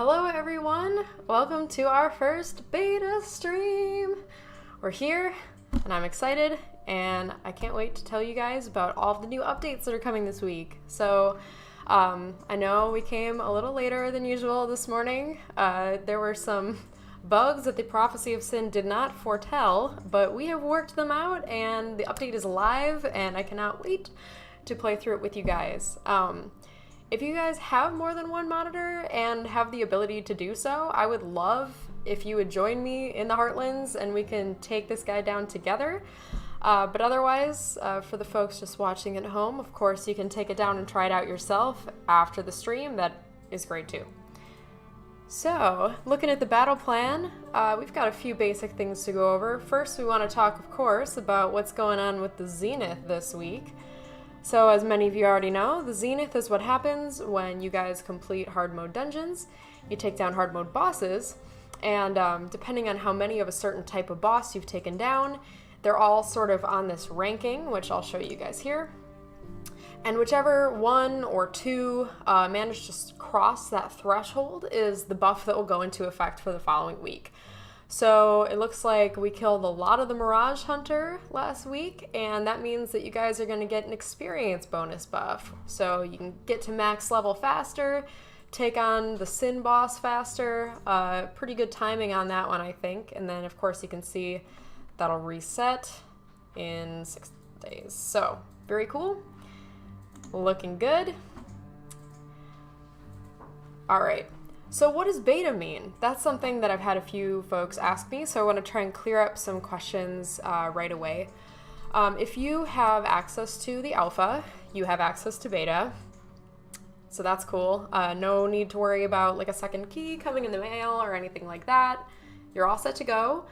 Hello everyone! Welcome to our first beta stream! We're here, and I'm excited, and I can't wait to tell you guys about all of the new updates that are coming this week. So, I know we came a little later than usual this morning. There were some bugs that the Prophecy of Sin did not foretell, but we have worked them out, and the update is live, and I cannot wait to play through it with you guys. If you guys have more than one monitor and have the ability to do so, I would love if you would join me in the Heartlands and we can take this guy down together. But otherwise, for the folks just watching at home, of course, you can take it down and try it out yourself after the stream. That is great too. So, looking at the battle plan, we've got a few basic things to go over. First, we want to talk, of course, about what's going on with the Zenith this week. So as many of you already know, the Zenith is what happens when you guys complete hard mode dungeons. You take down hard mode bosses, and depending on how many of a certain type of boss you've taken down, they're all sort of on this ranking, which I'll show you guys here. And whichever one or two manage to cross that threshold is the buff that will go into effect for the following week. So it looks like we killed a lot of the Mirage Hunter last week, and that means that you guys are going to get an experience bonus buff. So you can get to max level faster, take on the Sin boss faster. Pretty good timing on that one, I think. And then, of course, you can see that'll reset in 6 days. So very cool. Looking good. All right. So what does beta mean? That's something that I've had a few folks ask me, so I want to try and clear up some questions right away. If you have access to the alpha, you have access to beta, so that's cool. No need to worry about like a second key coming in the mail or anything like that. You're all set to go.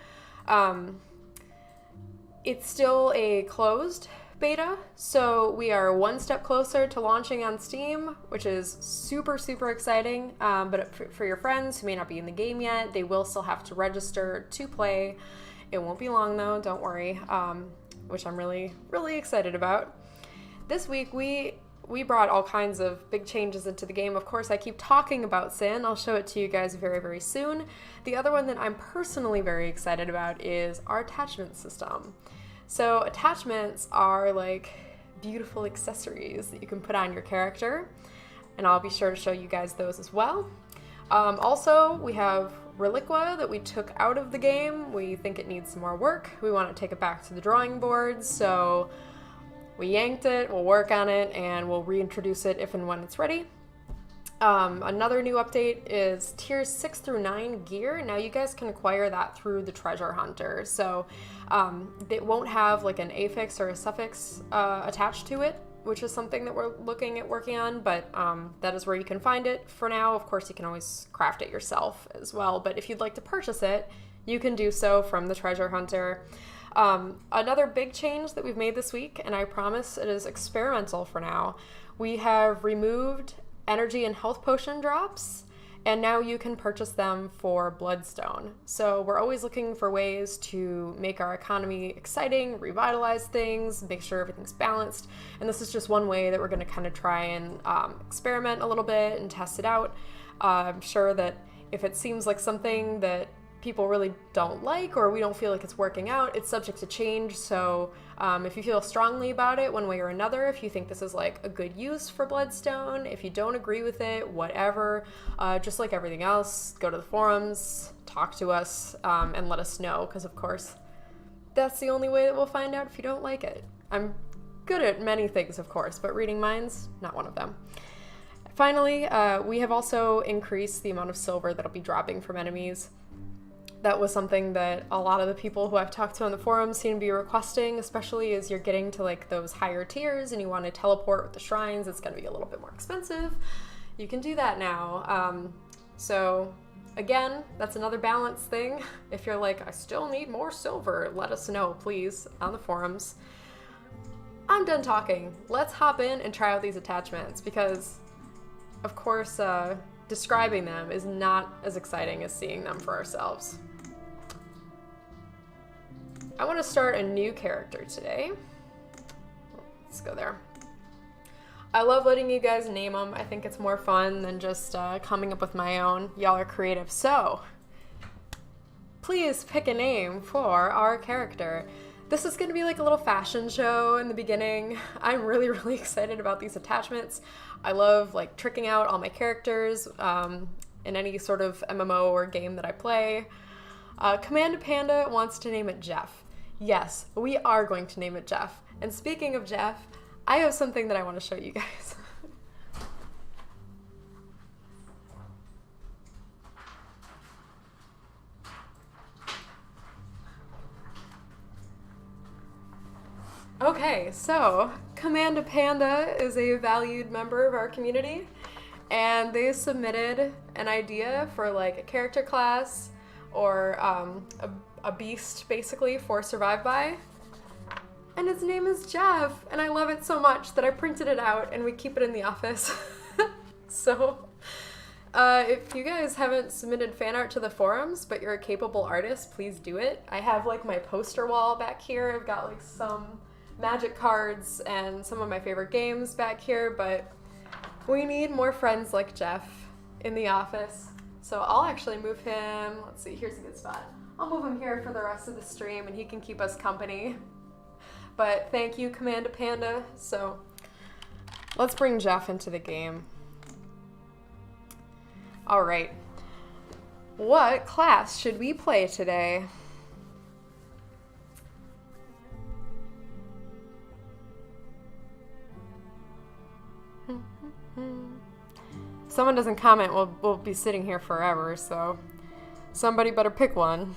It's still a closed beta, so we are one step closer to launching on Steam, which is super exciting. But for your friends who may not be in the game yet, they will still have to register to play. It won't be long though, don't worry, which I'm really excited about. This week we brought all kinds of big changes into the game. Of course, I keep talking about Sin. I'll show it to you guys very soon. The other one that I'm personally very excited about is our attachment system. So attachments are like beautiful accessories that you can put on your character, and I'll be sure to show you guys those as well. Also, we have Reliqua that we took out of the game. We think it needs some more work. We want to take it back to the drawing board, so we yanked it, we'll work on it, and we'll reintroduce it if and when it's ready. Another new update is tiers 6 through 9 gear. Now you guys can acquire that through the treasure hunter. So it won't have like an affix or a suffix attached to it, which is something that we're looking at working on, but that is where you can find it for now. Of course, you can always craft it yourself as well, but if you'd like to purchase it, you can do so from the treasure hunter. Another big change that we've made this week, and I promise it is experimental for now, we have removed energy and health potion drops, and now you can purchase them for Bloodstone. So we're always looking for ways to make our economy exciting, revitalize things, make sure everything's balanced, and this is just one way that we're going to kind of try and experiment a little bit and test it out. I'm sure that if it seems like something that people really don't like or we don't feel like it's working out, it's subject to change. So if you feel strongly about it one way or another, if you think this is like a good use for Bloodstone, if you don't agree with it, whatever, just like everything else, go to the forums, talk to us, and let us know, because of course that's the only way that we'll find out if you don't like it. I'm good at many things, of course, but reading minds, not one of them. Finally, we have also increased the amount of silver that'll be dropping from enemies. That was something that a lot of the people who I've talked to on the forums seem to be requesting, especially as you're getting to like those higher tiers and you want to teleport with the shrines. It's going to be a little bit more expensive. You can do that now. So again, that's another balance thing. If you're like, I still need more silver, let us know, please, on the forums. I'm done talking. Let's hop in and try out these attachments, because of course, describing them is not as exciting as seeing them for ourselves. I want to start a new character today. Let's go there. I love letting you guys name them. I think it's more fun than just coming up with my own. Y'all are creative. So, please pick a name for our character. This is going to be like a little fashion show in the beginning. I'm really, really excited about these attachments. I love like tricking out all my characters in any sort of MMO or game that I play. Command Panda wants to name it Jeff. Yes, we are going to name it Jeff. And speaking of Jeff, I have something that I want to show you guys. Okay, so Command Panda is a valued member of our community, and they submitted an idea for like a character class or a beast basically for Survive By. And his name is Jeff, and I love it so much that I printed it out and we keep it in the office. So, if you guys haven't submitted fan art to the forums, but you're a capable artist, please do it. I have like my poster wall back here. I've got like some Magic cards and some of my favorite games back here, but we need more friends like Jeff in the office. So I'll actually move him. Let's see, here's a good spot. I'll move him here for the rest of the stream and he can keep us company. But thank you, Command Panda. So let's bring Jeff into the game. All right. What class should we play today? If someone doesn't comment, we'll be sitting here forever, so somebody better pick one.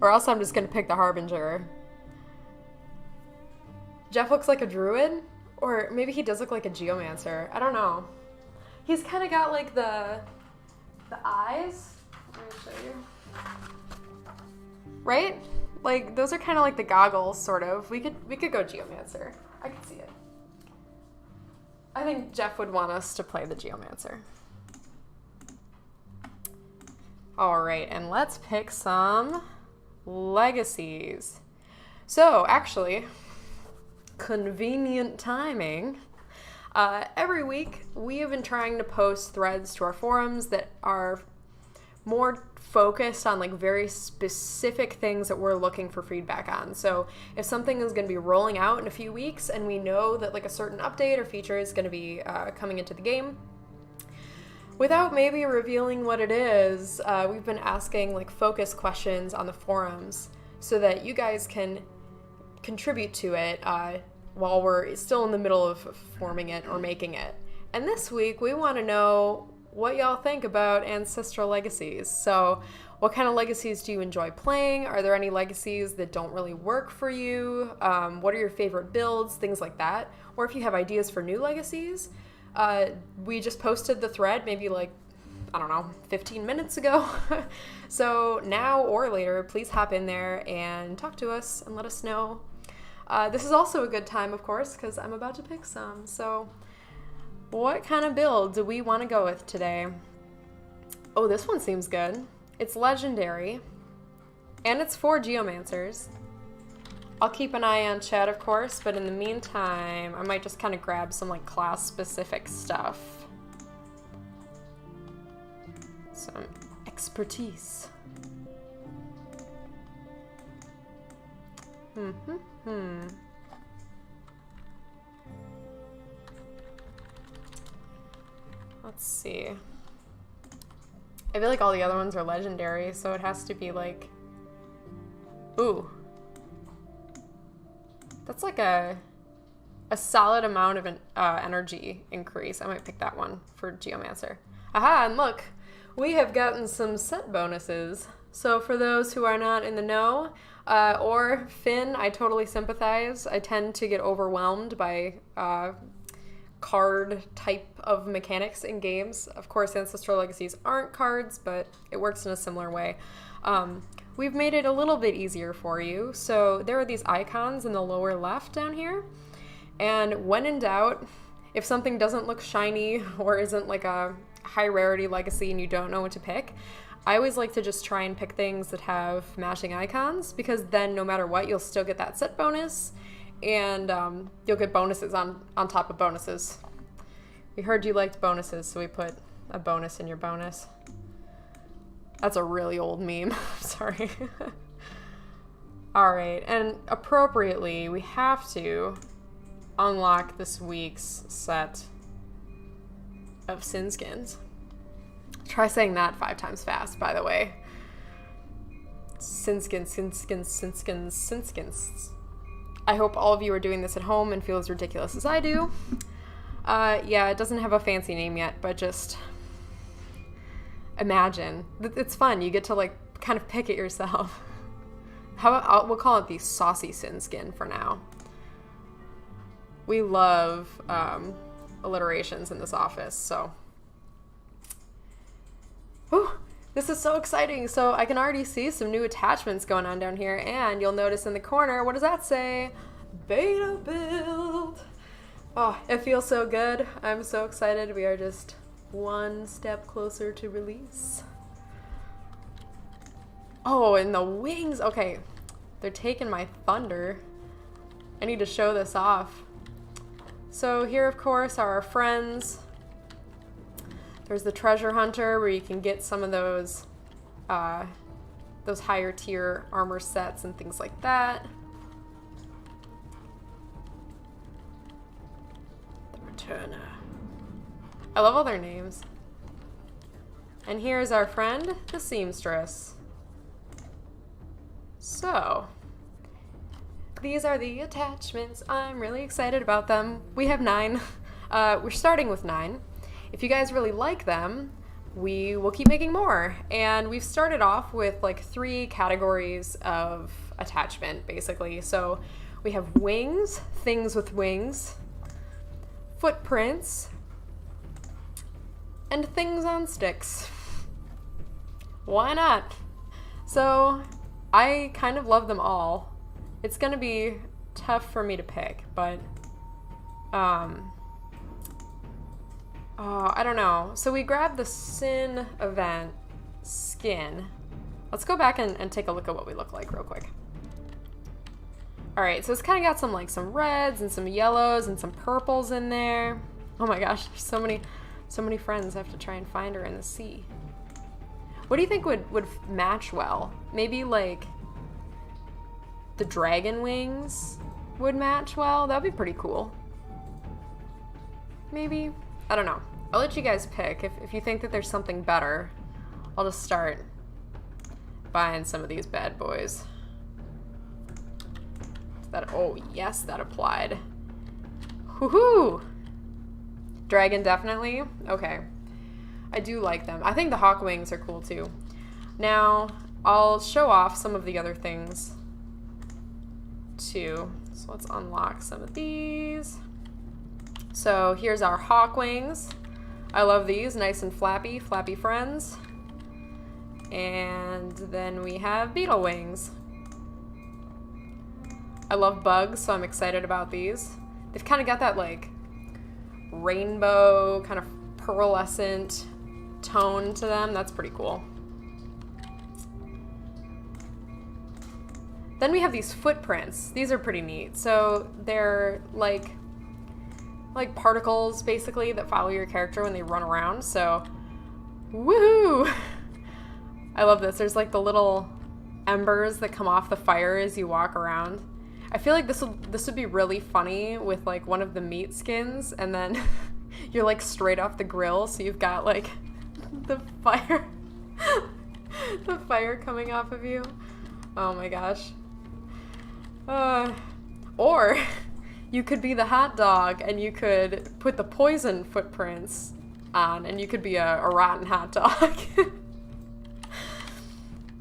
Or else I'm just gonna pick the Harbinger. Jeff looks like a druid, or maybe he does look like a geomancer. I don't know. He's kind of got like the eyes. Let me show you. Right? Like those are kind of like the goggles, sort of. We could go geomancer. I could see it. I think Jeff would want us to play the geomancer. All right, and let's pick some legacies. So actually, convenient timing. Every week, we have been trying to post threads to our forums that are more focused on like very specific things that we're looking for feedback on. So if something is going to be rolling out in a few weeks and we know that like a certain update or feature is going to be coming into the game, without maybe revealing what it is, we've been asking like focus questions on the forums so that you guys can contribute to it while we're still in the middle of forming it or making it. And this week we want to know what y'all think about ancestral legacies. So what kind of legacies do you enjoy playing? Are there any legacies that don't really work for you? What are your favorite builds? Things like that. Or if you have ideas for new legacies, we just posted the thread maybe like, I don't know, 15 minutes ago. So now or later, please hop in there and talk to us and let us know. This is also a good time, of course, because I'm about to pick some. So what kind of build do we want to go with today? Oh, this one seems good. It's legendary, and it's for geomancers. I'll keep an eye on chat, of course, but in the meantime, I might just kind of grab some like class-specific stuff. Some expertise. Let's see. I feel like all the other ones are legendary, so it has to be like... Ooh. That's like a solid amount of an energy increase. I might pick that one for Geomancer. Aha, and look, we have gotten some set bonuses. So for those who are not in the know, or Finn, I totally sympathize. I tend to get overwhelmed by card type of mechanics in games. Of course, Ancestral Legacies aren't cards, but it works in a similar way. We've made it a little bit easier for you. So there are these icons in the lower left down here. And when in doubt, if something doesn't look shiny or isn't like a high rarity legacy and you don't know what to pick, I always like to just try and pick things that have matching icons, because then no matter what, you'll still get that set bonus, and you'll get bonuses on top of bonuses. We heard you liked bonuses, so we put a bonus in your bonus. That's a really old meme. Sorry. All right, and appropriately, we have to unlock this week's set of sin skins. Try saying that 5 times fast, by the way. Sin skins, sin skins, sin skins, sin skins. I hope all of you are doing this at home and feel as ridiculous as I do. Yeah, it doesn't have a fancy name yet, but just imagine. It's fun. You get to like kind of pick it yourself. We'll call it the saucy sin skin for now. We love alliterations in this office, so. Whew, this is so exciting. So I can already see some new attachments going on down here, and you'll notice in the corner, what does that say? Beta build. Oh, it feels so good. I'm so excited. We are just one step closer to release. Oh, and the wings. Okay, they're taking my thunder. I need to show this off. So here, of course, are our friends. There's the treasure hunter where you can get some of those higher tier armor sets and things like that. Turner. I love all their names. And here's our friend, the seamstress. So, these are the attachments. I'm really excited about them. We have 9. We're starting with 9. If you guys really like them, we will keep making more. And we've started off with like 3 categories of attachment, basically. So we have wings, things with wings, footprints, and things on sticks. Why not? So I kind of love them all. It's gonna be tough for me to pick, but I don't know. So we grabbed the Sin event skin. Let's go back and take a look at what we look like real quick. All right, so it's kind of got some reds and some yellows and some purples in there. Oh my gosh, there's so many friends. I have to try and find her in the sea. What do you think would match well? Maybe like the dragon wings would match well. That'd be pretty cool. Maybe, I don't know. I'll let you guys pick. If you think that there's something better, I'll just start buying some of these bad boys. Oh yes, that applied. Woohoo! Dragon definitely. Okay. I do like them. I think the hawk wings are cool too. Now, I'll show off some of the other things too. So let's unlock some of these. So here's our hawk wings. I love these, nice and flappy friends. And then we have beetle wings. I love bugs, so I'm excited about these. They've kind of got that like rainbow, kind of pearlescent tone to them. That's pretty cool. Then we have these footprints. These are pretty neat. So they're like particles basically that follow your character when they run around. So, woohoo! I love this. There's like the little embers that come off the fire as you walk around. I feel like this would be really funny with like one of the meat skins, and then you're like straight off the grill, so you've got like the fire the fire coming off of you. Oh my gosh. Or you could be the hot dog and you could put the poison footprints on and you could be a rotten hot dog.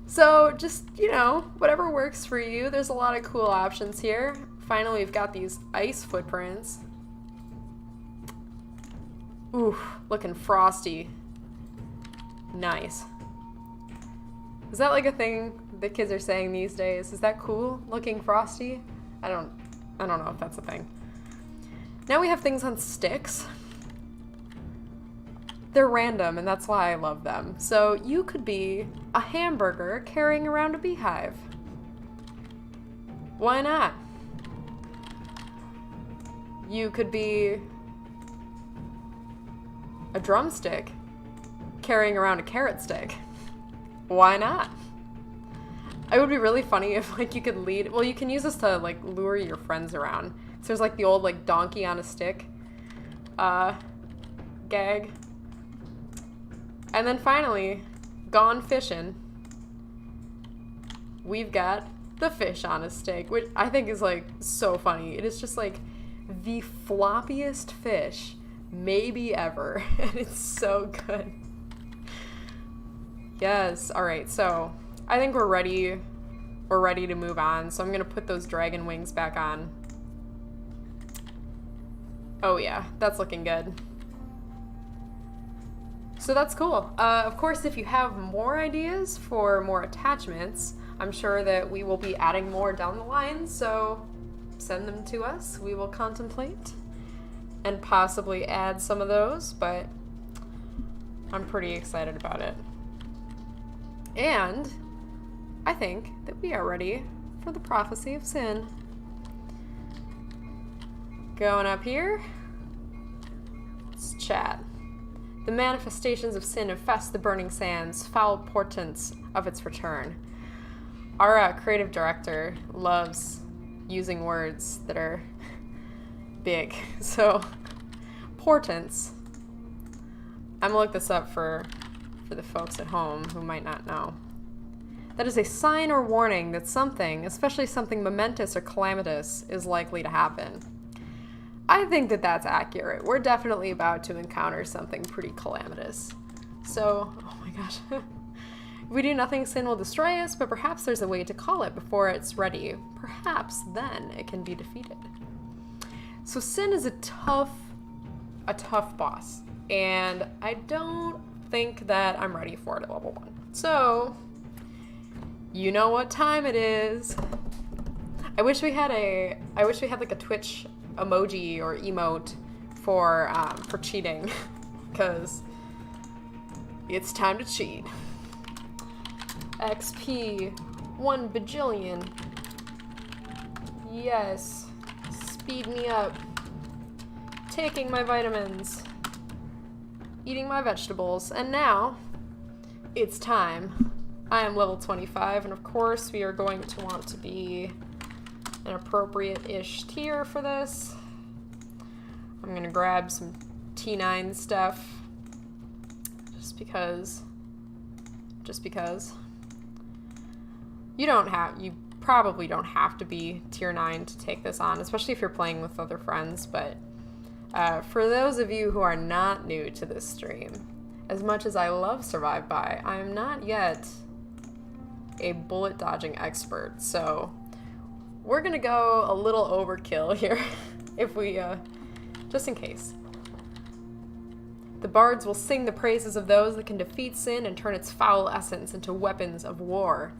So just, you know, whatever works for you. There's a lot of cool options here. Finally, we've got these ice footprints. Ooh, looking frosty. Nice. Is that like a thing that kids are saying these days? Is that cool, looking frosty? I don't know if that's a thing. Now we have things on sticks. They're random, and that's why I love them. So you could be a hamburger carrying around a beehive. Why not? a drumstick carrying around a carrot stick. Why not? It would be really funny if like you could lead, well, you can use this to like lure your friends around. So there's like the old like donkey on a stick gag. And then finally, gone fishing, we've got the fish on a stick, which I think is like so funny. It is just like the floppiest fish maybe ever, and it's so good. Yes, all right, so I think we're ready to move on. So I'm gonna put those dragon wings back on. Oh yeah, that's looking good. So that's cool. Of course, if you have more ideas for more attachments, I'm sure that we will be adding more down the line, so send them to us. We will contemplate and possibly add some of those, but I'm pretty excited about it. And I think that we are ready for the prophecy of sin. Going up here, let's chat. The manifestations of sin infest the burning sands, foul portents of its return. Our creative director loves using words that are big. So, portents. I'm gonna look this up for the folks at home who might not know. That is a sign or warning that something, especially something momentous or calamitous, is likely to happen. I think that that's accurate. We're definitely about to encounter something pretty calamitous. So, oh my gosh. If we do nothing, sin will destroy us, but perhaps there's a way to call it before it's ready. Perhaps then it can be defeated. So sin is a tough boss, and I don't think that I'm ready for it at level 1. So, you know what time it is. I wish we had like a Twitch emoji or emote for cheating, because it's time to cheat. XP 1 bajillion. Yes, speed me up. Taking my vitamins, eating my vegetables, and now it's time. I am level 25, and of course we are going to want to be an appropriate-ish tier for this. I'm gonna grab some T9 stuff just because you probably don't have to be tier 9 to take this on, especially if you're playing with other friends, but for those of you who are not new to this stream, as much as I love Survive By, I am not yet a bullet dodging expert, so we're gonna go a little overkill here if we, just in case. The bards will sing the praises of those that can defeat sin and turn its foul essence into weapons of war.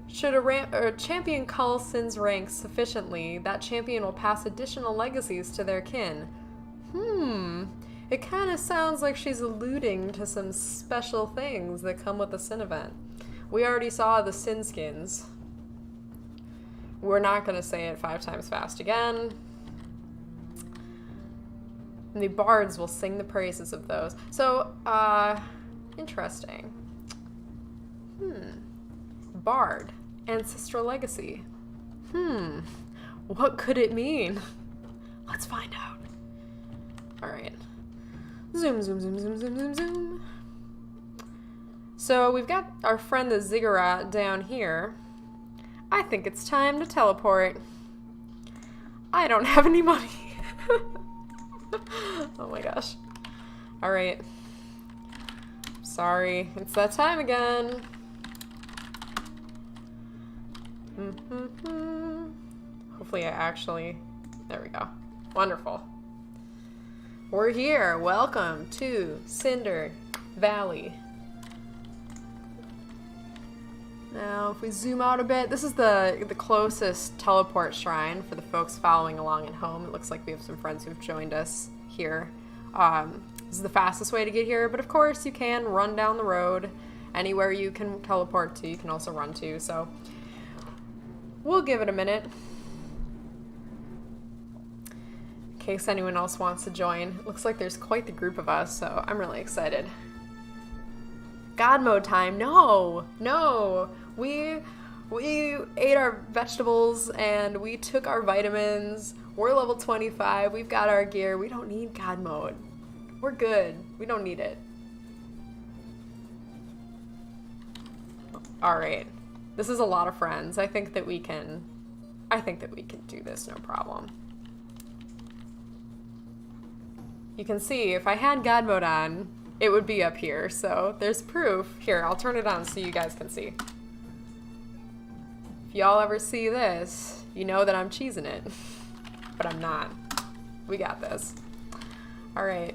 Should a champion cull sin's ranks sufficiently, that champion will pass additional legacies to their kin. It kind of sounds like she's alluding to some special things that come with the sin event. We already saw the sin skins. We're not going to say it 5 times fast again. And the bards will sing the praises of those. So, interesting. Bard. Ancestral legacy. What could it mean? Let's find out. Alright. Zoom, zoom, zoom, zoom, zoom, zoom, zoom. So we've got our friend the ziggurat down here. I think it's time to teleport. I don't have any money. Oh my gosh. Alright. Sorry. It's that time again. Hopefully I actually... There we go. Wonderful. We're here. Welcome to Cinder Valley. Now, if we zoom out a bit, this is the closest teleport shrine for the folks following along at home. It looks like we have some friends who've joined us here. This is the fastest way to get here, but of course you can run down the road. Anywhere you can teleport to, you can also run to, so we'll give it a minute. case anyone else wants to join. Looks like there's quite the group of us, so I'm really excited. God mode time. No. We ate our vegetables and we took our vitamins. We're level 25. We've got our gear. We don't need God mode. We're good. We don't need it. All right. This is a lot of friends. I think that we can do this, no problem. You can see if I had God mode on, it would be up here. So there's proof. Here, I'll turn it on so you guys can see. If y'all ever see this, you know that I'm cheesing it. But I'm not. We got this. All right.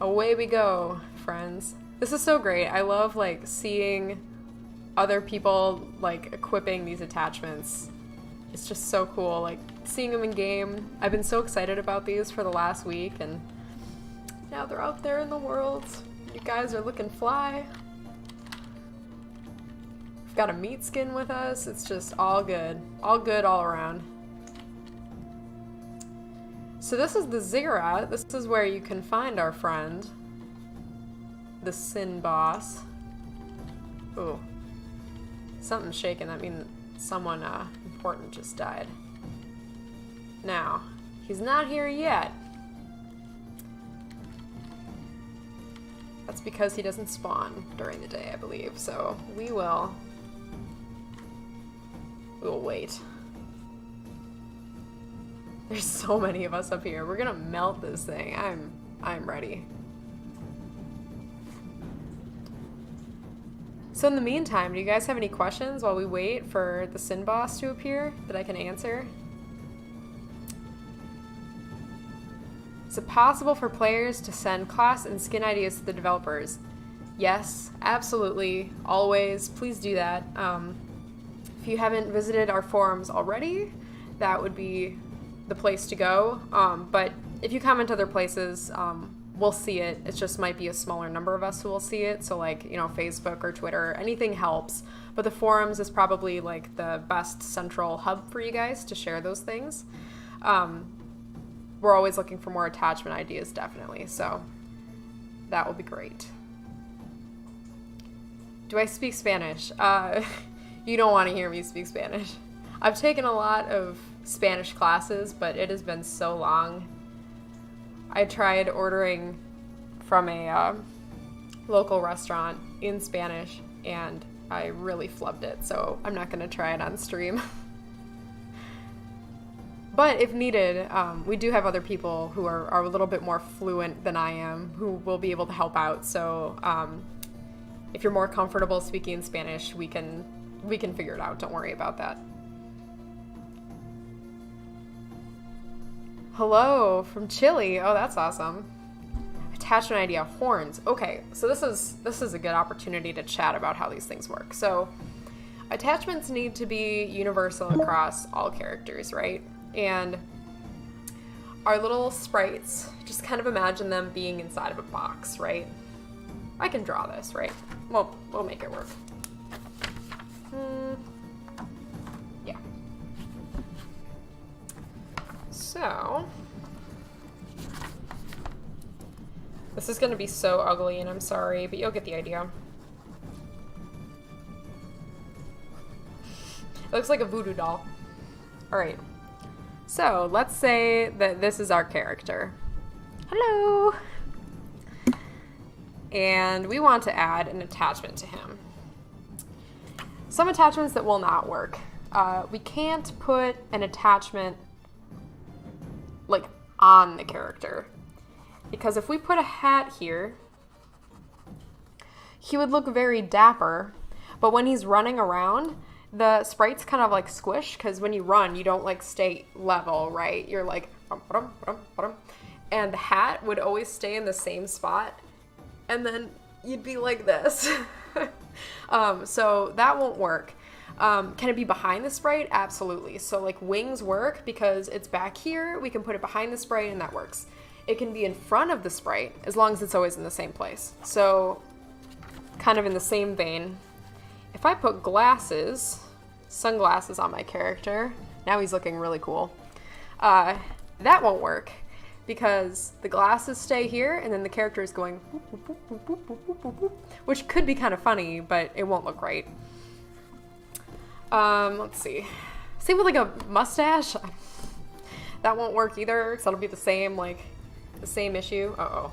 Away we go, friends. This is so great. I love like seeing other people like equipping these attachments. It's just so cool, like seeing them in game. I've been so excited about these for the last week, and now they're out there in the world. You guys are looking fly. We've got a meat skin with us. It's just all good all around. So this is the ziggurat. This is where you can find our friend, the Sin Boss. Ooh, something's shaking. That means someone important just died. Now, he's not here yet. That's because he doesn't spawn during the day, I believe. So we will wait. There's so many of us up here. We're gonna melt this thing. I'm ready. So in the meantime, do you guys have any questions while we wait for the Sin Boss to appear that I can answer? Is it possible for players to send class and skin ideas to the developers? Yes, absolutely, always. Please do that. If you haven't visited our forums already, that would be the place to go. But if you comment other places, we'll see it. It just might be a smaller number of us who will see it. So like, you know, Facebook or Twitter, anything helps. But the forums is probably like the best central hub for you guys to share those things. We're always looking for more attachment ideas, definitely. So that will be great. Do I speak Spanish? You don't want to hear me speak Spanish. I've taken a lot of Spanish classes, but it has been so long. I tried ordering from a local restaurant in Spanish, and I really flubbed it, so I'm not going to try it on stream. But if needed, we do have other people who are a little bit more fluent than I am who will be able to help out. So if you're more comfortable speaking Spanish, we can figure it out. Don't worry about that. Hello from Chile. Oh, that's awesome. Attachment idea, horns. Okay, so this is a good opportunity to chat about how these things work. So attachments need to be universal across all characters, right? And our little sprites, just kind of imagine them being inside of a box, right? I can draw this, right? Well, we'll make it work. Yeah. So, this is going to be so ugly, and I'm sorry, but you'll get the idea. It looks like a voodoo doll. All right. So, let's say that this is our character. Hello! And we want to add an attachment to him. Some attachments that will not work. We can't put an attachment like on the character, because if we put a hat here, he would look very dapper, but when he's running around, the sprites kind of like squish, because when you run, you don't like stay level, right? You're like, and the hat would always stay in the same spot, and then you'd be like this. So that won't work. Can it be behind the sprite? Absolutely. So like wings work because it's back here. We can put it behind the sprite and that works. It can be in front of the sprite as long as it's always in the same place. So kind of in the same vein, if I put sunglasses on my character, now he's looking really cool. That won't work because the glasses stay here and then the character is going boop, boop, boop, boop, boop, boop, boop, boop, which could be kind of funny, but it won't look right. Let's see. Same with like a mustache. That won't work either because that'll be the same, like the same issue. Uh-oh.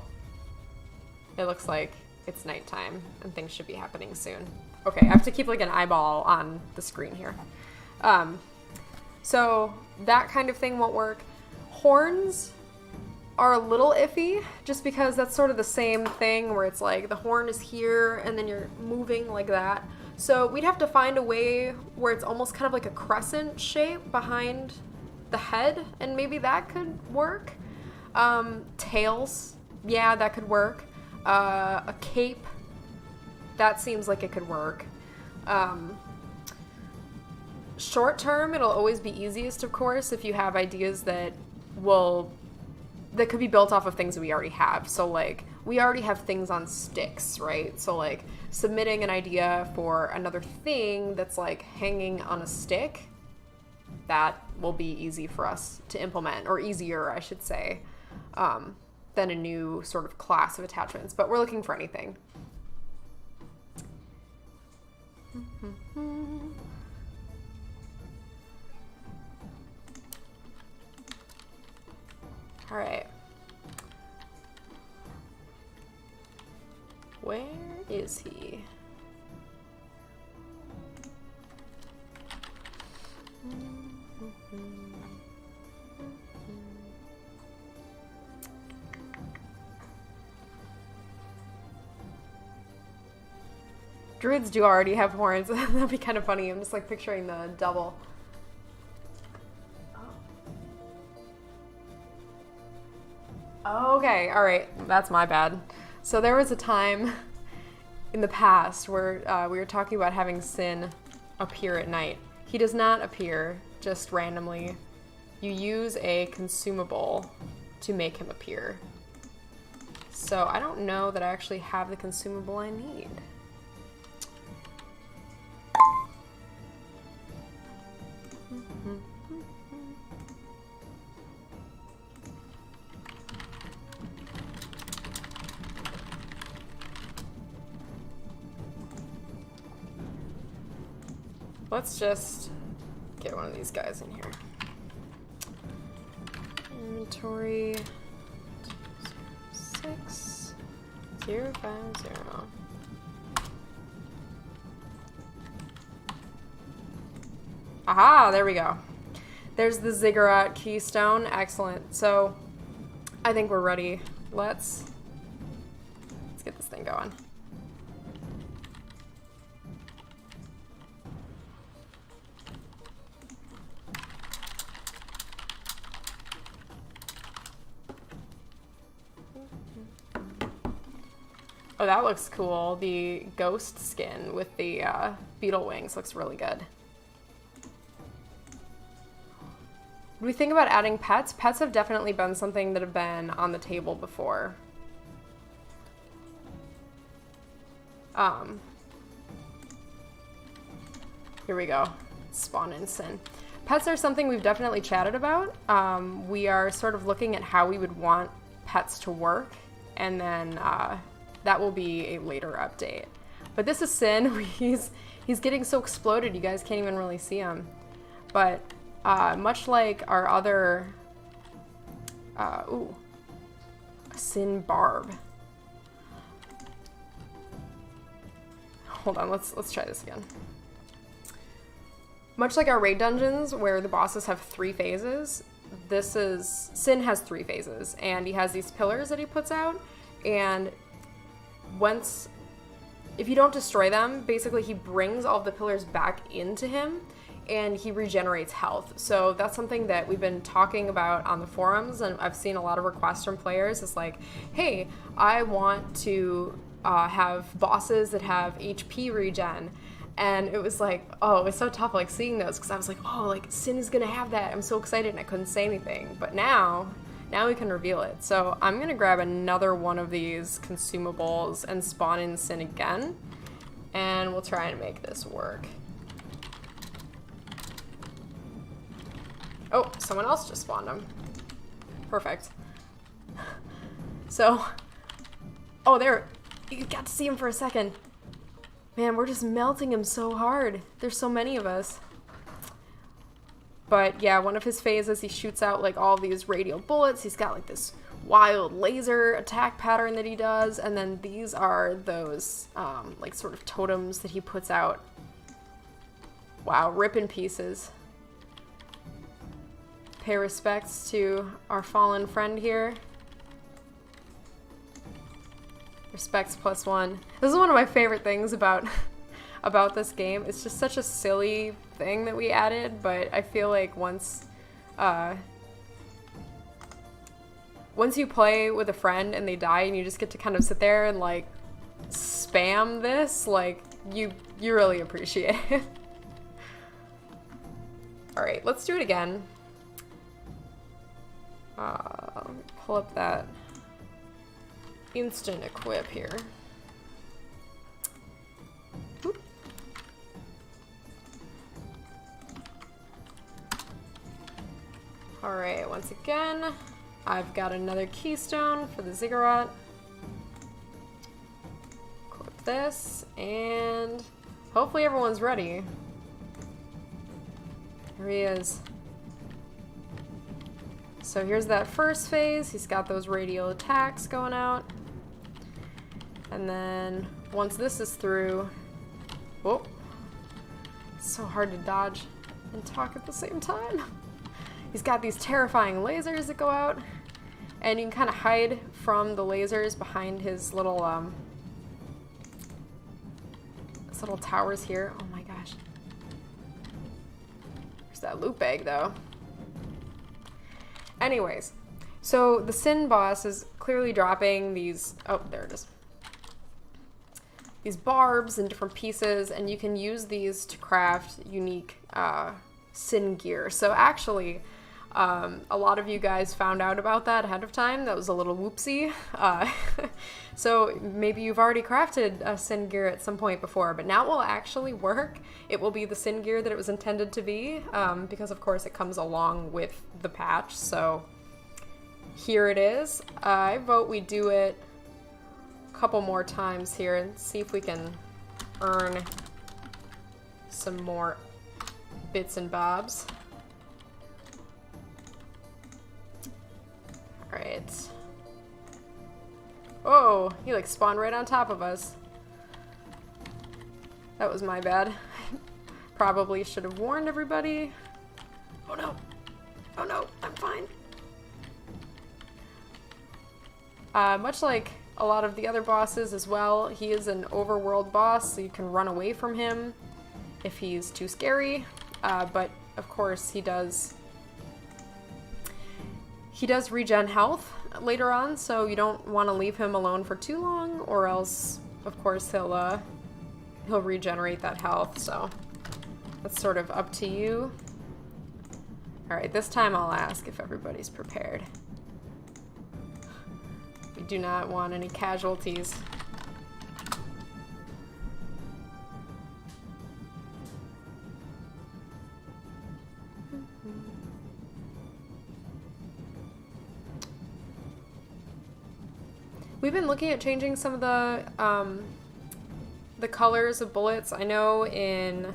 It looks like it's nighttime and things should be happening soon. Okay, I have to keep like an eyeball on the screen here. So that kind of thing won't work. Horns are a little iffy just because that's sort of the same thing where it's like the horn is here and then you're moving like that. So we'd have to find a way where it's almost kind of like a crescent shape behind the head, and maybe that could work. Tails, yeah, that could work. A cape, that seems like it could work. Short term, it'll always be easiest, of course, if you have ideas that could be built off of things that we already have. So like we already have things on sticks, right? So like submitting an idea for another thing that's like hanging on a stick, that will be easy for us to implement, or easier, I should say, than a new sort of class of attachments. But we're looking for anything. All right. Where is he? Druids do already have horns. That'd be kind of funny. I'm just like picturing the double. Okay, all right, that's my bad. So there was a time in the past where we were talking about having Sin appear at night. He does not appear just randomly. You use a consumable to make him appear. So I don't know that I actually have the consumable I need. Let's just get one of these guys in here. Inventory 26050. Aha, there we go. There's the ziggurat keystone. Excellent. So I think we're ready. Let's get this thing going. Oh, that looks cool. The ghost skin with the beetle wings looks really good. Do we think about adding pets? Pets have definitely been something that have been on the table before. Here we go. Spawn in Sin. Pets are something we've definitely chatted about. We are sort of looking at how we would want pets to work, and then that will be a later update. But this is Sin. He's getting so exploded you guys can't even really see him. But much like our other Sin Barb. Hold on, let's try this again. Much like our raid dungeons where the bosses have 3 phases, Sin has 3 phases, and he has these pillars that he puts out, and if you don't destroy them, basically he brings all of the pillars back into him and he regenerates health. So that's something that we've been talking about on the forums, and I've seen a lot of requests from players. It's like, hey, I want to have bosses that have HP regen. And it was like, oh, it was so tough like seeing those, because I was like, oh, like Sin is gonna have that. I'm so excited, and I couldn't say anything. But now we can reveal it. So I'm gonna grab another one of these consumables and spawn in Sin again, and we'll try and make this work. Oh, someone else just spawned him. Perfect. So, oh, there, you got to see him for a second. Man, we're just melting him so hard. There's so many of us. But yeah, one of his phases, he shoots out like all these radial bullets. He's got like this wild laser attack pattern that he does. And then these are those like sort of totems that he puts out. Wow, rip in pieces. Pay respects to our fallen friend here. Respects +1. This is one of my favorite things about this game. It's just such a silly thing that we added, but I feel like once you play with a friend and they die and you just get to kind of sit there and like spam this, like you really appreciate it. All right, let's do it again. Let me pull up that instant equip here. Oop. All right, once again, I've got another keystone for the ziggurat. Equip this, and hopefully everyone's ready. Here he is. So here's that first phase. He's got those radial attacks going out. And then once this is through, whoa, it's so hard to dodge and talk at the same time. He's got these terrifying lasers that go out, and you can kind of hide from the lasers behind his little towers here. Oh my gosh. There's that loot bag though. Anyways, so the Sin boss is clearly dropping these, oh, there it is. These barbs in different pieces, and you can use these to craft unique Sin gear. So actually, a lot of you guys found out about that ahead of time. That was a little whoopsie. So maybe you've already crafted a Sin gear at some point before, but now it will actually work. It will be the Sin gear that it was intended to be, because of course it comes along with the patch. So here it is. I vote we do it a couple more times here and see if we can earn some more bits and bobs. All right. Oh, he like spawned right on top of us. That was my bad. Probably should have warned everybody. Oh no. Oh no, I'm fine. Much like a lot of the other bosses as well, he is an overworld boss, so you can run away from him if he's too scary. But of course he does regen health later on, so you don't want to leave him alone for too long, or else of course he'll regenerate that health. So that's sort of up to you. All right, this time I'll ask if everybody's prepared. We do not want any casualties. We've been looking at changing some of the colors of bullets. I know in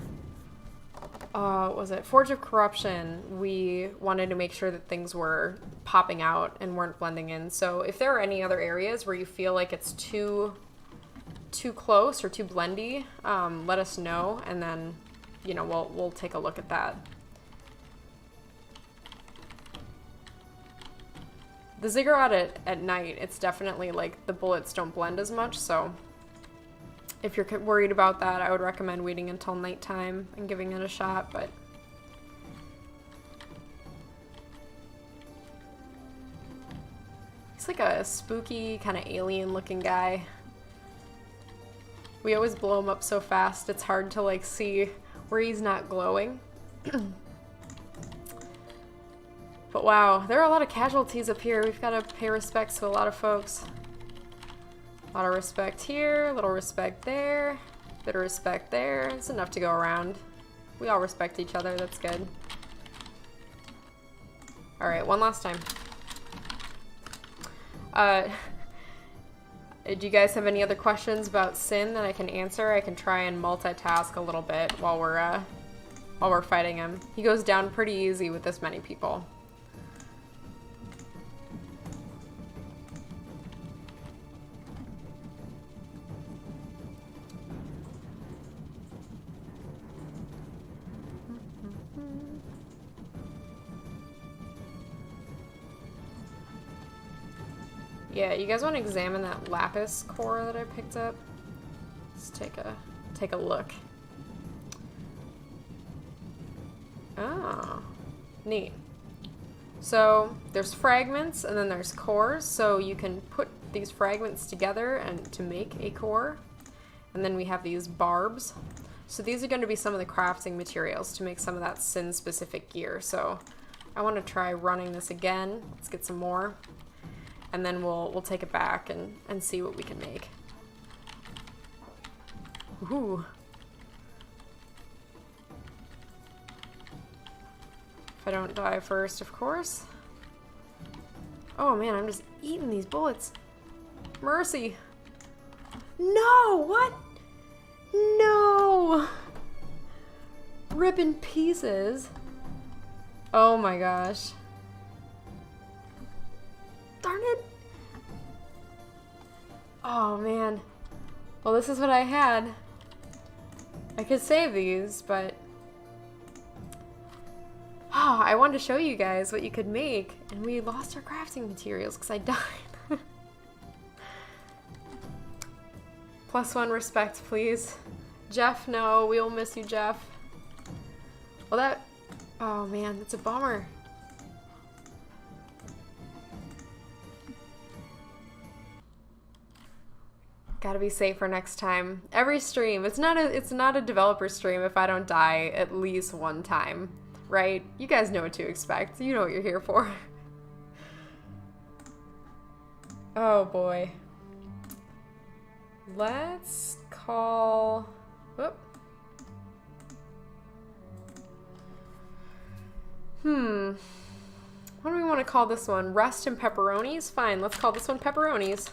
what was it, Forge of Corruption, we wanted to make sure that things were popping out and weren't blending in. So if there are any other areas where you feel like it's too close or too blendy, let us know, and then we'll take a look at that. The ziggurat at night, it's definitely like the bullets don't blend as much, so if you're worried about that, I would recommend waiting until nighttime and giving it a shot, but he's like a spooky, kind of alien looking guy. We always blow him up so fast, it's hard to like see where he's not glowing. But wow, there are a lot of casualties up here. We've got to pay respects to a lot of folks. A lot of respect here, a little respect there, bit of respect there. It's enough to go around. We all respect each other, that's good. All right, one last time. Do you guys have any other questions about Sin that I can answer? I can try and multitask a little bit while we're fighting him. He goes down pretty easy with this many people. Yeah, you guys want to examine that lapis core that I picked up? Let's take a look. Oh, neat. So there's fragments and then there's cores, so you can put these fragments together and to make a core. And then we have these barbs. So these are going to be some of the crafting materials to make some of that Sin specific gear. So I want to try running this again. Let's get some more. And then we'll take it back and see what we can make. Ooh. If I don't die first, of course. Oh man, I'm just eating these bullets. Mercy. No, what? No. Rip in pieces. Oh my gosh. Darn it. Oh man. Well, this is what I had. I could save these, but oh, I wanted to show you guys what you could make, and we lost our crafting materials because I died. +1 respect, please. Jeff, no, we'll miss you, Jeff. Well, that, oh man, that's a bummer. Gotta be safer next time. Every stream, it's not a developer stream if I don't die at least one time, right? You guys know what to expect. You know what you're here for. Oh boy. Let's call, whoop. What do we want to call this one? Rest and pepperonis? Fine, let's call this one pepperonis.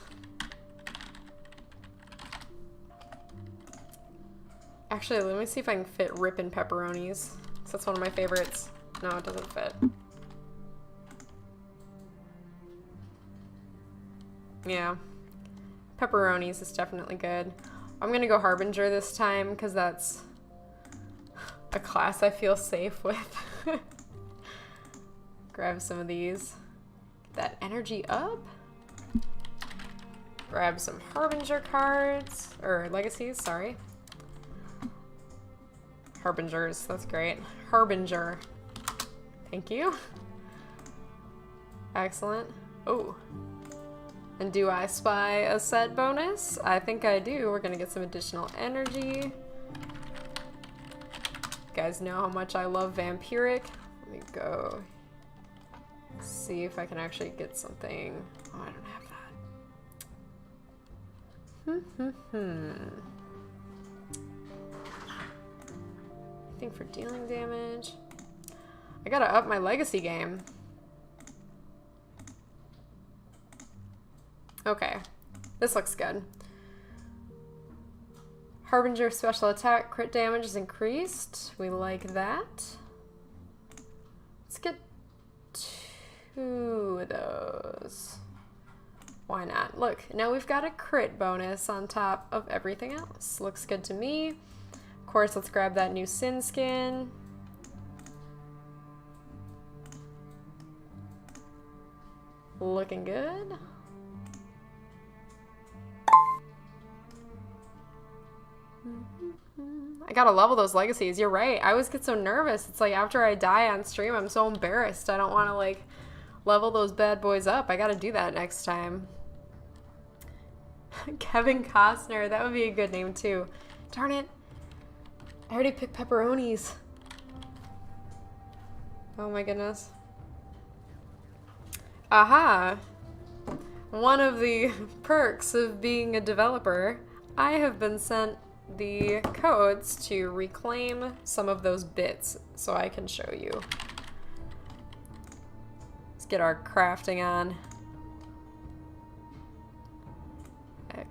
Actually, let me see if I can fit rippin' pepperonis. So that's one of my favorites. No, it doesn't fit. Yeah. Pepperonis is definitely good. I'm gonna go Harbinger this time because that's a class I feel safe with. Grab some of these. Get that energy up. Grab some Harbinger cards, or legacies, sorry. Harbingers, that's great. Harbinger. Thank you. Excellent. Oh. And do I spy a set bonus? I think I do. We're gonna get some additional energy. You guys know how much I love vampiric. Let me go see if I can actually get something. Oh, I don't have that. I think for dealing damage. I gotta up my legacy game. Okay, this looks good. Harbinger special attack, crit damage is increased. We like that. Let's get 2 of those. Why not? Look, now we've got a crit bonus on top of everything else. Looks good to me. Of course, let's grab that new Sin skin. Looking good. I gotta level those legacies. You're right. I always get so nervous. It's like after I die on stream, I'm so embarrassed. I don't want to like level those bad boys up. I gotta do that next time. Kevin Costner. That would be a good name too. Darn it. I already picked pepperonis. Oh my goodness. Aha. One of the perks of being a developer, I have been sent the codes to reclaim some of those bits so I can show you. Let's get our crafting on.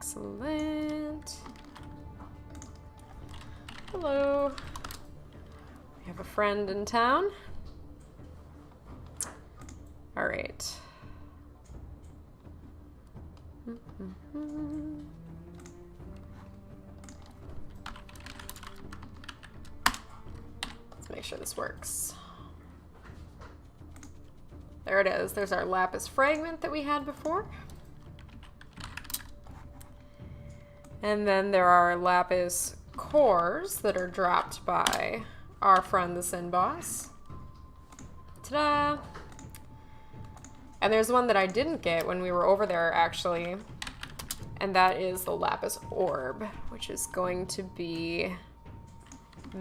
Excellent. Hello. We have a friend in town. All right. Let's make sure this works. There it is. There's our lapis fragment that we had before. And then there are lapis cores that are dropped by our friend the Sin Boss. Ta-da! And there's one that I didn't get when we were over there, actually. And that is the lapis orb, which is going to be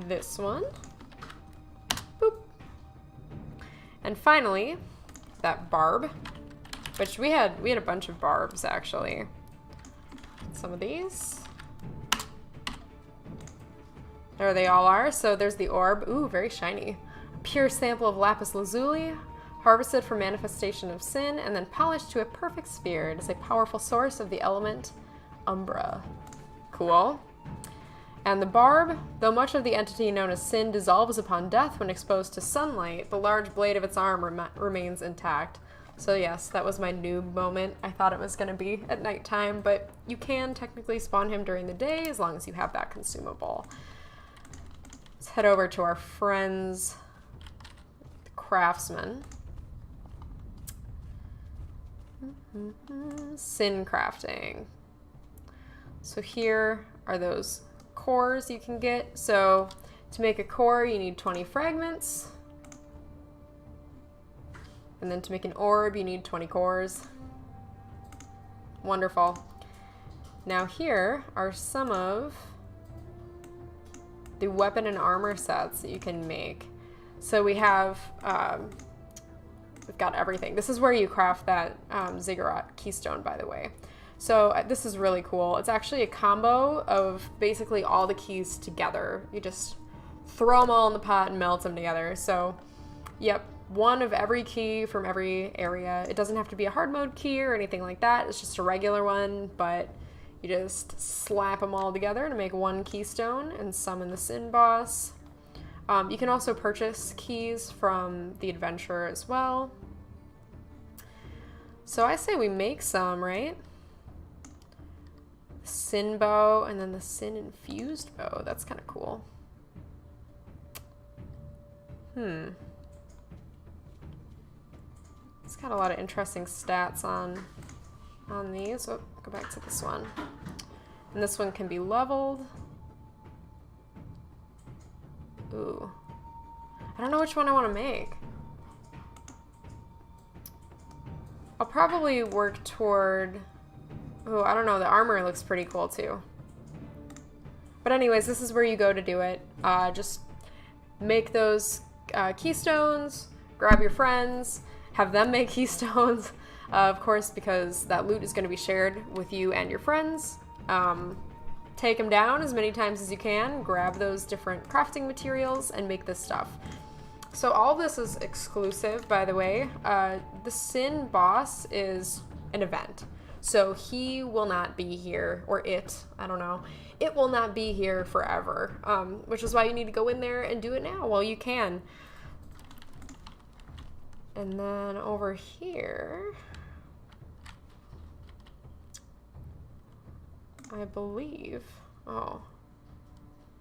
this one. Boop. And finally, that barb, which we had a bunch of barbs, actually. Some of these. There they all are. So there's the orb. Ooh, very shiny. Pure sample of lapis lazuli, harvested for manifestation of sin, and then polished to a perfect sphere. It is a powerful source of the element umbra. Cool. And the barb, though much of the entity known as sin dissolves upon death when exposed to sunlight, the large blade of its arm remains intact. So yes, that was my noob moment. I thought it was going to be at nighttime, but you can technically spawn him during the day as long as you have that consumable. Let's head over to our friends, the craftsman. Sin crafting. So here are those cores you can get. So to make a core, you need 20 fragments. And then to make an orb, you need 20 cores. Wonderful. Now here are some of the weapon and armor sets that you can make. So we have, we've got everything. This is where you craft that ziggurat keystone, by the way. So this is really cool. It's actually a combo of basically all the keys together. You just throw them all in the pot and melt them together. So, yep, one of every key from every area. It doesn't have to be a hard mode key or anything like that. It's just a regular one, but you just slap them all together to make one keystone and summon the Sin Boss. You can also purchase keys from the adventure as well. So I say we make some, right? Sin bow and then the sin infused bow. That's kind of cool. It's got a lot of interesting stats on these. Oh, go back to this one. And this one can be leveled. Ooh. I don't know which one I want to make. I'll probably work toward... Oh, I don't know. The armor looks pretty cool too. But anyways, this is where you go to do it. Just make those keystones, grab your friends, have them make keystones, of course, because that loot is going to be shared with you and your friends. Take them down as many times as you can, grab those different crafting materials, and make this stuff. So all of this is exclusive, by the way. The Sin Boss is an event. So he will not be here, or it, I don't know. It will not be here forever, which is why you need to go in there and do it now while you can. And then over here, I believe, oh,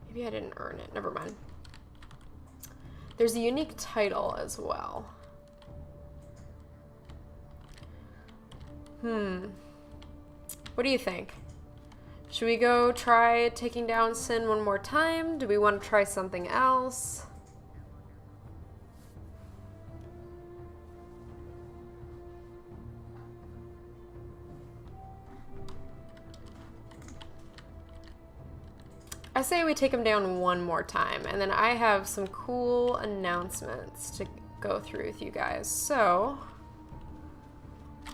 maybe I didn't earn it, never mind. There's a unique title as well. What do you think? Should we go try taking down Sin one more time? Do we want to try something else? I say we take him down one more time, and then I have some cool announcements to go through with you guys. So,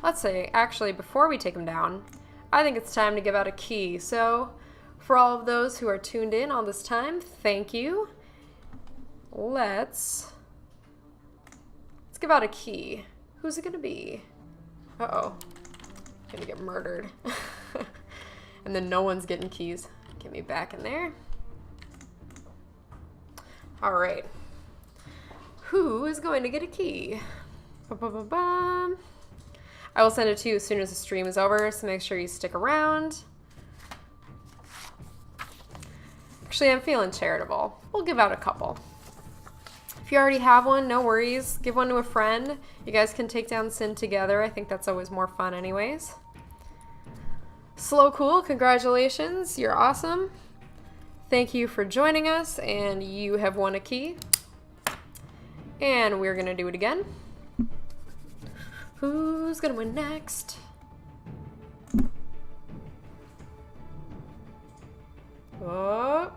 let's say, actually, before we take him down, I think it's time to give out a key. So, for all of those who are tuned in all this time, thank you. Let's give out a key. Who's it gonna be? Uh-oh. Gonna get murdered. And then no one's getting keys. Get me back in there. All right. Who is going to get a key? Ba-ba-ba-bum. I will send it to you as soon as the stream is over, so make sure you stick around. Actually, I'm feeling charitable. We'll give out a couple. If you already have one, no worries. Give one to a friend. You guys can take down Sin together. I think that's always more fun anyways. Slow Cool, congratulations. You're awesome. Thank you for joining us, and you have won a key. And we're gonna do it again. Who's gonna win next? Oh.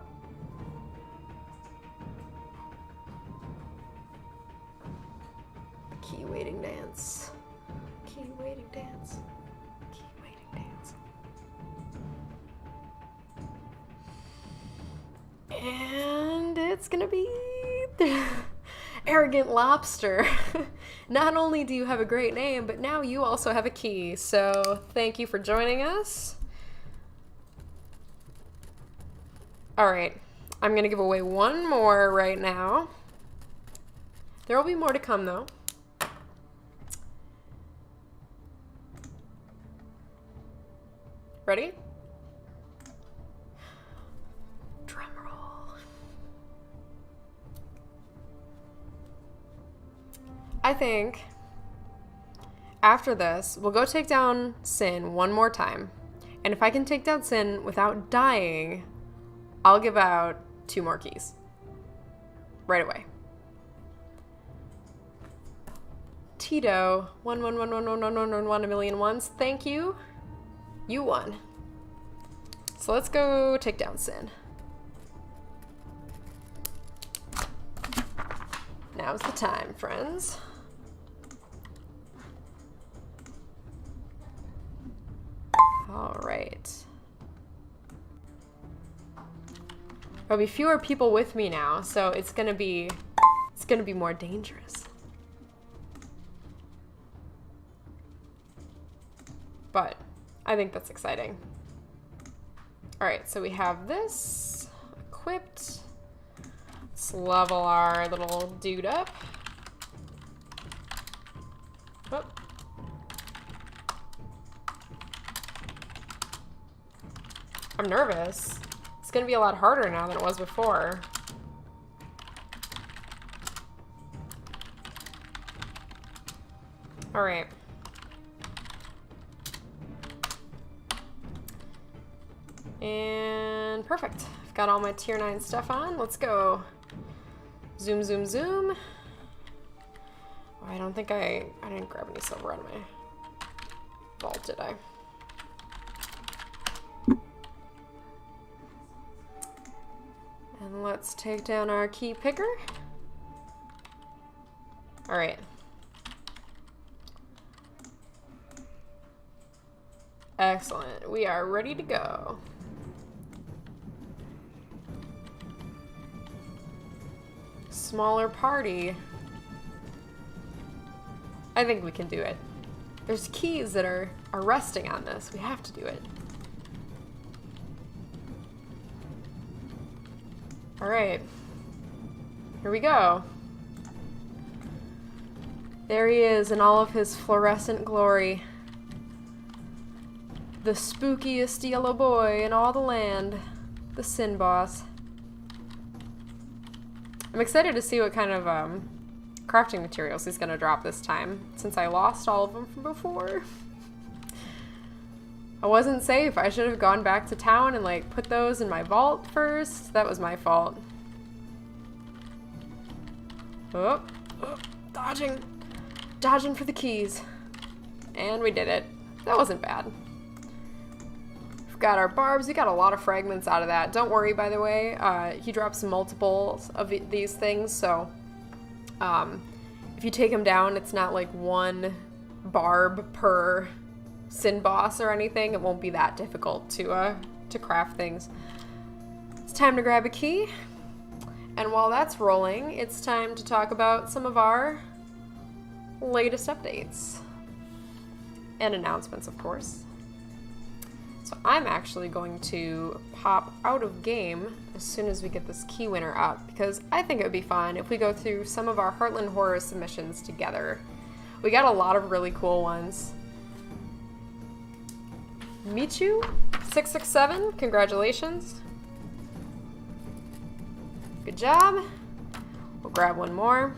Key waiting dance. Key waiting dance. Key waiting dance. And it's gonna be the Arrogant Lobster. Not only do you have a great name, but now you also have a key. So thank you for joining us. All right, I'm gonna give away one more right now. There will be more to come though. Ready? Drum roll. I think after this, we'll go take down Sin one more time. And if I can take down Sin without dying, I'll give out 2 more keys. Right away. Tito, 111111111 Thank you. You won. So let's go take down Sin. Now's the time, friends. All right. There'll be fewer people with me now, so it's gonna be more dangerous. But I think that's exciting. All right, so we have this equipped. Let's level our little dude up. Oh. I'm nervous. It's gonna be a lot harder now than it was before. All right. And perfect. I've got all my tier 9 stuff on. Let's go. Zoom, zoom, zoom. Oh, I don't think I didn't grab any silver out of my vault, did I? And let's take down our key picker. All right. Excellent. We are ready to go. Smaller party. I think we can do it. There's keys that are resting on this. We have to do it. All right. Here we go. There he is in all of his fluorescent glory. The spookiest yellow boy in all the land. The Sin Boss. I'm excited to see what kind of crafting materials he's gonna drop this time, since I lost all of them from before. I wasn't safe. I should have gone back to town and like put those in my vault first. That was my fault. Oh, dodging for the keys. And we did it. That wasn't bad. We've got our barbs. We got a lot of fragments out of that. Don't worry, by the way. He drops multiples of these things, so if you take him down, it's not like one barb per Sin Boss or anything. It won't be that difficult to craft things. It's time to grab a key. And while that's rolling, it's time to talk about some of our latest updates. And announcements, of course. So So I'm actually going to pop out of game as soon as we get this key winner up, because I think it would be fun if we go through some of our Heartland Horror submissions together. We got a lot of really cool ones. Michu667, congratulations. Good job. We'll grab one more.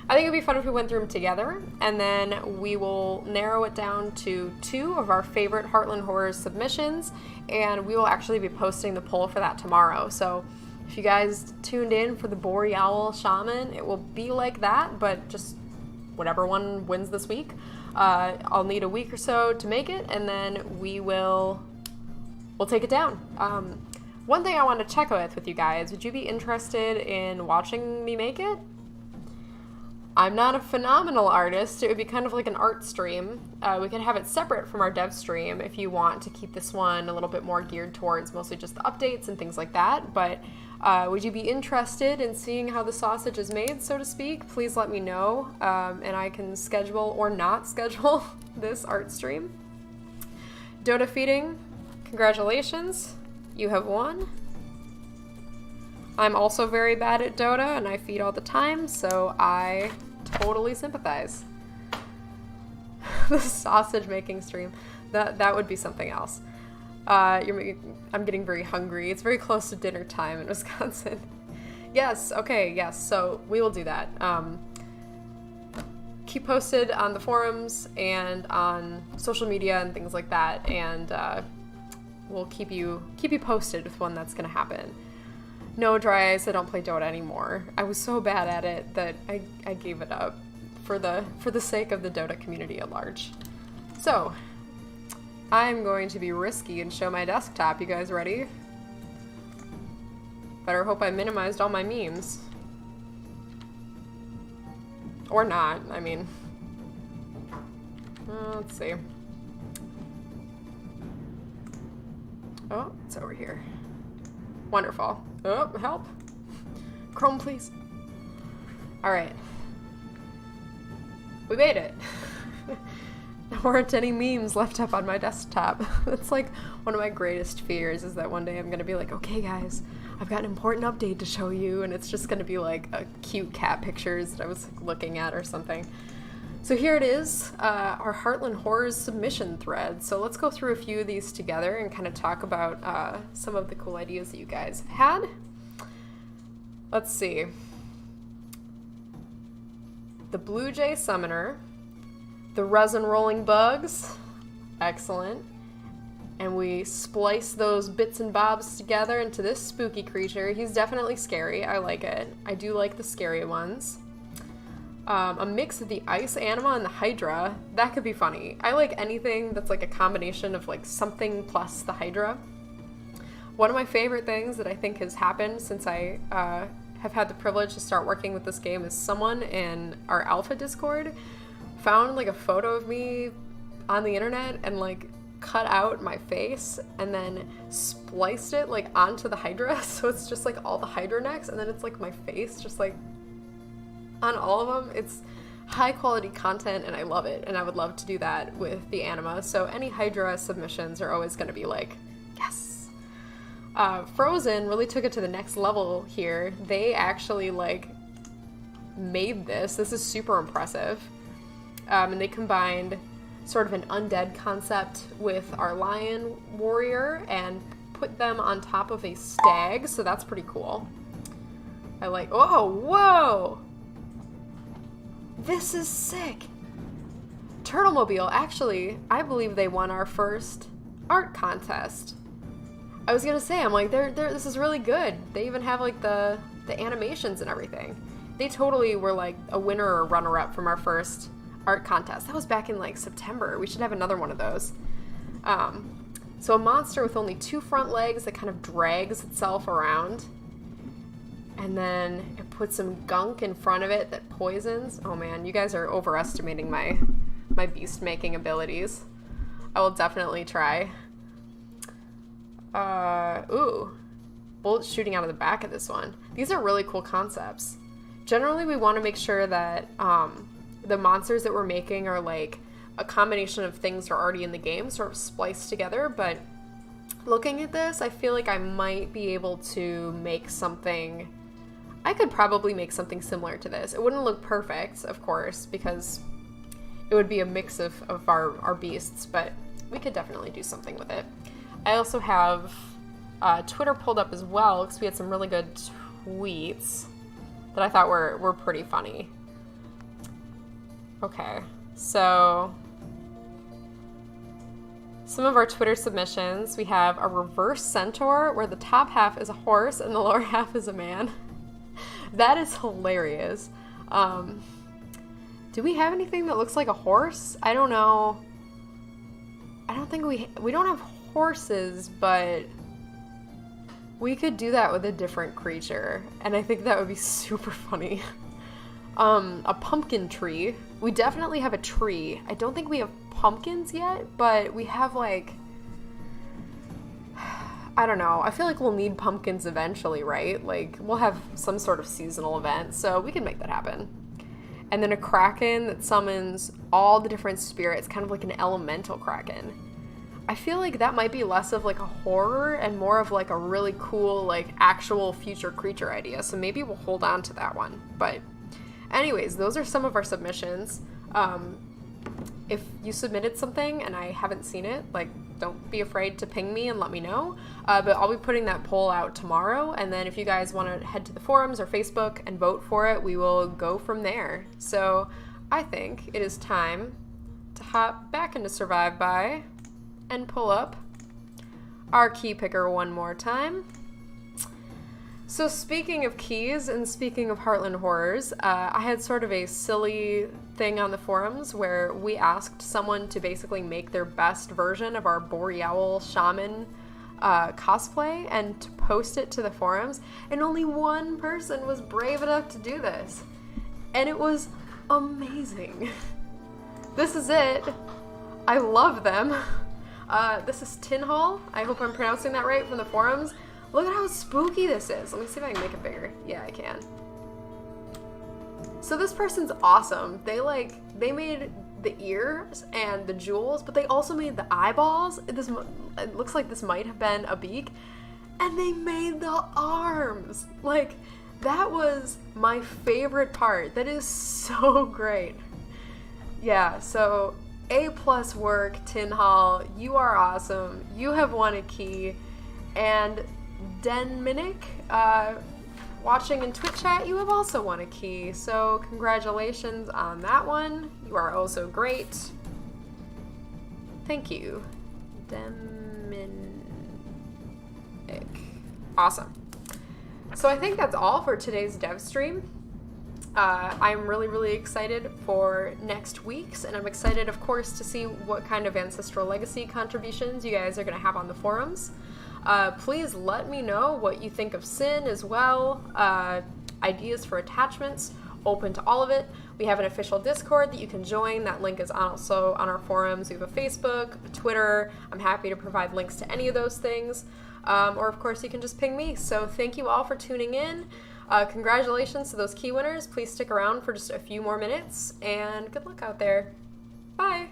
I think it'd be fun if we went through them together, and then we will narrow it down to 2 of our favorite Heartland Horror submissions, and we will actually be posting the poll for that tomorrow. So if you guys tuned in for the Boreal Shaman, it will be like that, but just whatever one wins this week. I'll need a week or so to make it, and then we'll take it down. One thing I want to check with you guys, would you be interested in watching me make it? I'm not a phenomenal artist. It would be kind of like an art stream. We could have it separate from our dev stream if you want to keep this one a little bit more geared towards mostly just the updates and things like that. But would you be interested in seeing how the sausage is made, so to speak? Please let me know, and I can schedule or not schedule this art stream. Dota feeding, congratulations. You have won. I'm also very bad at Dota, and I feed all the time, so I totally sympathize. The sausage making stream, that would be something else. I'm getting very hungry. It's very close to dinner time in Wisconsin. Yes, okay, yes, so we will do that. Keep posted on the forums and on social media and things like that, and we'll keep you posted with when that's gonna happen. No, Dry Ice, I don't play Dota anymore. I was so bad at it that I gave it up for the sake of the Dota community at large. So, I'm going to be risky and show my desktop. You guys ready? Better hope I minimized all my memes. Or not, I mean. Let's see. Oh, it's over here. Wonderful. Oh, help. Chrome, please. All right. We made it. There weren't any memes left up on my desktop. That's like one of my greatest fears, is that one day I'm gonna be like, okay guys, I've got an important update to show you, and it's just gonna be like a cute cat pictures that I was like, looking at or something. So here it is, our Heartland Horrors submission thread. So let's go through a few of these together and kind of talk about some of the cool ideas that you guys have had. Let's see. The Blue Jay Summoner, the Resin Rolling Bugs, excellent. And we splice those bits and bobs together into this spooky creature. He's definitely scary, I like it. I do like the scary ones. A mix of the Ice Anima and the Hydra. That could be funny. I like anything that's like a combination of like something plus the Hydra. One of my favorite things that I think has happened since I have had the privilege to start working with this game is someone in our alpha Discord found like a photo of me on the internet and like cut out my face and then spliced it like onto the Hydra. So it's just like all the Hydra necks, and then it's like my face just like on all of them. It's high quality content and I love it, and I would love to do that with the anima. So any Hydra submissions are always going to be like, yes. Frozen really took it to the next level here. They actually like made this. This is super impressive. And they combined sort of an undead concept with our lion warrior and put them on top of a stag. So that's pretty cool. I like, oh, whoa. This is sick. Turtlemobile, actually, I believe they won our first art contest. I was gonna say, I'm like, this is really good. They even have like the animations and everything. They totally were like a winner or runner-up from our first art contest. That was back in like September. We should have another one of those. So a monster with only 2 front legs that kind of drags itself around. And then it puts some gunk in front of it that poisons. Oh man, you guys are overestimating my beast making abilities. I will definitely try. Ooh. Bullets shooting out of the back of this one. These are really cool concepts. Generally, we want to make sure that the monsters that we're making are like a combination of things that are already in the game, sort of spliced together, but looking at this, I feel like I might be able to make something. I could probably make something similar to this. It wouldn't look perfect, of course, because it would be a mix of our beasts, but we could definitely do something with it. I also have Twitter pulled up as well, because we had some really good tweets that I thought were pretty funny. Okay, so some of our Twitter submissions, we have a reverse centaur where the top half is a horse and the lower half is a man. That is hilarious. Do we have anything that looks like a horse? I don't know. I don't think we don't have horses, but we could do that with a different creature, and I think that would be super funny. A pumpkin tree. We definitely have a tree. I don't think we have pumpkins yet, but we have like, I don't know. I feel like we'll need pumpkins eventually, right? Like, we'll have some sort of seasonal event, so we can make that happen. And then a kraken that summons all the different spirits, kind of like an elemental kraken. I feel like that might be less of like a horror and more of like a really cool, like actual future creature idea. So maybe we'll hold on to that one. But anyways, those are some of our submissions. If you submitted something and I haven't seen it, like, don't be afraid to ping me and let me know. But I'll be putting that poll out tomorrow. And then if you guys want to head to the forums or Facebook and vote for it, we will go from there. So I think it is time to hop back into Survive By and pull up our key picker one more time. So speaking of keys and speaking of Heartland Horrors, I had sort of a silly thing on the forums where we asked someone to basically make their best version of our Boreal Shaman cosplay and to post it to the forums, and only one person was brave enough to do this. And it was amazing. This is it. I love them. This is Tin Hall. I hope I'm pronouncing that right from the forums. Look at how spooky this is. Let me see if I can make it bigger. Yeah, I can. So this person's awesome. They made the ears and the jewels, but they also made the eyeballs. It looks like this might have been a beak. And they made the arms. Like, that was my favorite part. That is so great. Yeah, so A+ work, Tin Hall. You are awesome. You have won a key. And Denminic, watching in Twitch chat, you have also won a key. So congratulations on that one. You are also great. Thank you, Denminic. Awesome. So I think that's all for today's Devstream. I'm really, really excited for next week's, and I'm excited, of course, to see what kind of Ancestral Legacy contributions you guys are going to have on the forums. Please let me know what you think of Sin as well. Ideas for attachments, open to all of it. We have an official Discord that you can join. That link is also on our forums. We have a Facebook, a Twitter. I'm happy to provide links to any of those things. Or, of course, you can just ping me. So thank you all for tuning in. Congratulations to those key winners. Please stick around for just a few more minutes, and good luck out there. Bye!